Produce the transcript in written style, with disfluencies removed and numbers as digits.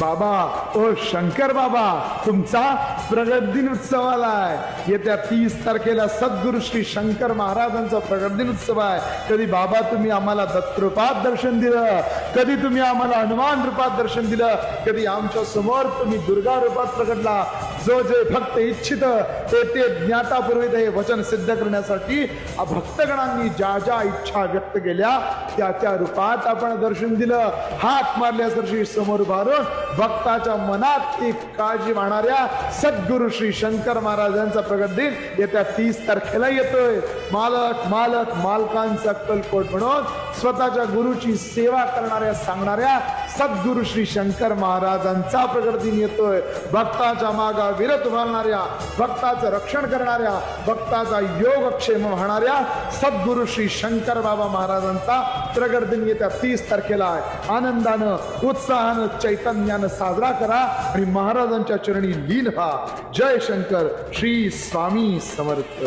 बाबा ओ शंकर बाबा तुमचा प्रगट दिन उत्सव आलाय। येत्या 30 तारखेला सद्गुरु श्री शंकर महाराजांचा प्रगट दिन उत्सव आहे। कधी बाबा तुम्ही आम्हाला दत्त रूपात दर्शन दिलं, कधी तुम्ही आम्हाला हनुमान रूपात दर्शन दिलं, कधी आमच्या समोर तुम्ही दुर्गा रूपात प्रगटला। जो जे भक्त इच्छित ते ज्ञातापूर्वी हे वचन सिद्ध करण्यासाठी भक्तगणांनी ज्या ज्या इच्छा व्यक्त केल्या त्या रूपात आपण दर्शन दिलं। हात मारल्यासारखी समोर उभारून भक्ताच्या मनात एक काळजी वाहणाऱ्या सद्गुरु श्री शंकर महाराजांचा प्रगट दिन येत्या 30 तारखेला येतोय। मालक मालक मालकांचा कलकोट म्हणून स्वतःच्या गुरुची सेवा करणाऱ्या सांगणाऱ्या सद्गुरु श्री शंकर महाराजांचा प्रगट दिन येतोय। भक्ताच्या मागा विरत घालणाऱ्या, भक्ताचं रक्षण करणाऱ्या, भक्ताचा योगक्षेम वाहणाऱ्या सद्गुरु श्री शंकर बाबा महाराजांचा प्रगट दिन येत्या 30 तारखेला आहे। आनंदानं उत्साहानं चैतन्यानं साजरा करा आणि महाराजांच्या चरणी लीन व्हा। जय शंकर, श्री स्वामी समर्थ।